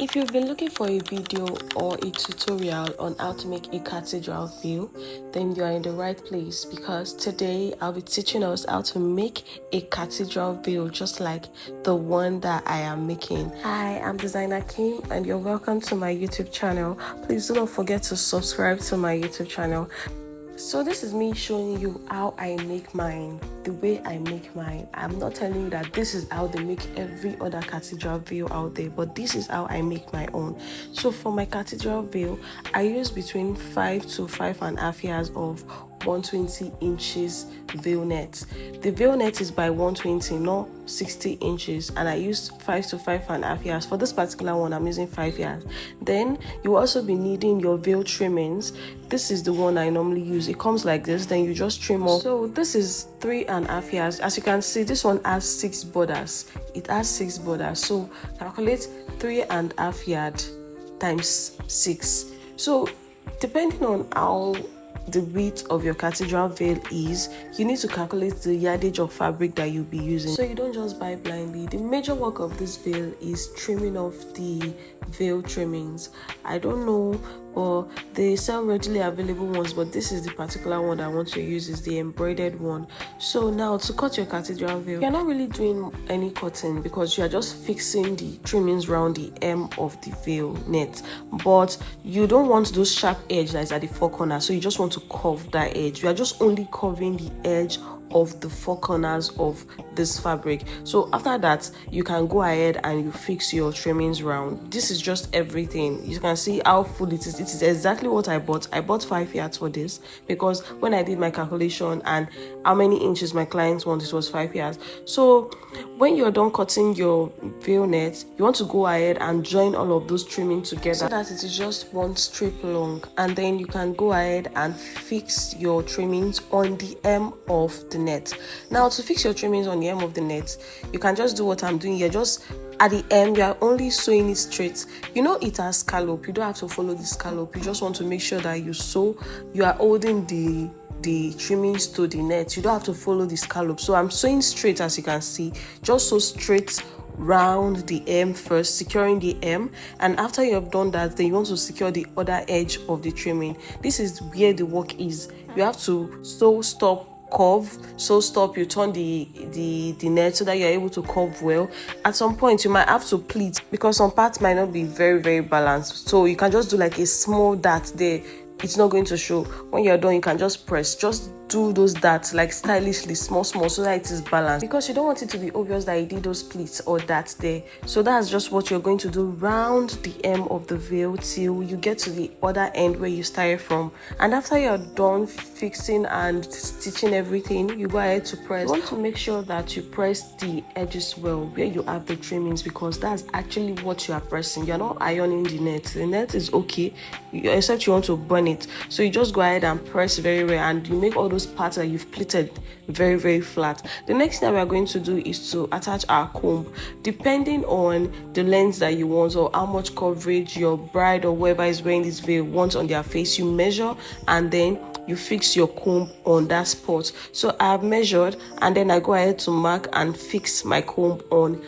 If you've been looking for a video or a tutorial on how to make a cathedral veil, then you are in the right place, because today I'll be teaching us how to make a cathedral veil just like the one that I am making. Hi, I'm designer Kihm and you're welcome to my YouTube channel. Please do not forget to subscribe to my YouTube channel. So this is me showing you how I make mine, the way I make mine. I'm not telling you that this is how they make every other cathedral veil out there, but this is how I make my own. So for my cathedral veil, I use between 5 to 5.5 years of 120 inches veil net. The veil net is by 120, not 60 inches, and I used 5 to 5.5 years. For this particular one, I'm using 5 years. Then you will also be needing your veil trimmings. This is the one I normally use. It comes like this, then you just trim off. So this is 3.5 years. As you can see, this one has 6 borders. It has 6 borders. So calculate 3.5 yards times 6. So depending on how the width of your cathedral veil is, you need to calculate the yardage of fabric that you'll be using. So you don't just buy blindly. The major work of this veil is trimming off the veil trimmings. I don't know, or they sell readily available ones, but this is the particular one that I want to use, is the embroidered one. So now to cut your cathedral veil, you're not really doing any cutting because you are just fixing the trimmings around the hem of the veil net, but you don't want those sharp edge that is at the 4 corners, so you just want to curve that edge. You are just only covering the edge of the 4 corners of this fabric. So after that, you can go ahead and you fix your trimmings round. This is just everything. You can see how full it is. It is exactly what I bought. I bought 5 yards for this because when I did my calculation and how many inches my clients want, it was 5 yards. So when you're done cutting your veil net, you want to go ahead and join all of those trimming together so that it is just one strip long, and then you can go ahead and fix your trimmings on the hem of the net. Now to fix your trimmings on the hem of the net, you can just do what I'm doing here. Just at the hem, you are only sewing it straight. You know it has scallop. You don't have to follow the scallop. You just want to make sure that you are holding the trimmings to the net. You don't have to follow the scallop. So I'm sewing straight, as you can see. Just sew straight round the hem first, securing the hem, and after you have done that, then you want to secure the other edge of the trimming. This is where the work is. You have to sew, stop, curve, so stop, you turn the net so that you're able to curve well. At some point you might have to pleat because some parts might not be very balanced, so you can just do like a small dart there. It's not going to show. When you're done, you can just press, just do those darts like stylishly, small so that it is balanced, because you don't want it to be obvious that you did those pleats or darts there. So that's just what you're going to do round the hem of the veil till you get to the other end where you started from. And after you're done fixing and stitching everything, you go ahead to press. You want to make sure that you press the edges well where you have the trimmings, because that's actually what you are pressing. You're not ironing the net. The net is okay, except you want to burn it. So you just go ahead and press very well, and you make all those parts that you've pleated very flat. The next thing we are going to do is to attach our comb. Depending on the length that you want or how much coverage your bride or whoever is wearing this veil wants on their face, you measure and then you fix your comb on that spot. So I have measured and then I go ahead to mark and fix my comb on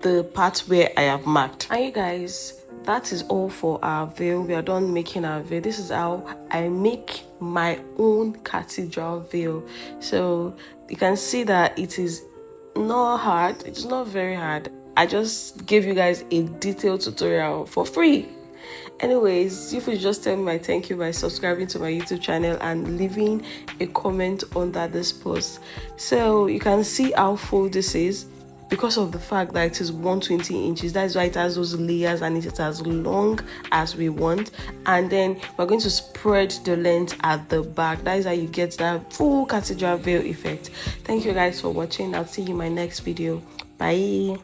the part where I have marked. And you guys, that is all for our veil. We are done making our veil. This is how I make my own cathedral veil. So you can see that it is not hard. It's not very hard. I just gave you guys a detailed tutorial for free. Anyways, you could just tell me my thank you by subscribing to my YouTube channel and leaving a comment under this post. So you can see how full this is. Because of the fact that it is 120 inches, that's why it has those layers and it is as long as we want. And then we're going to spread the length at the back. That is how you get that full cathedral veil effect. Thank you guys for watching. I'll see you in my next video. Bye.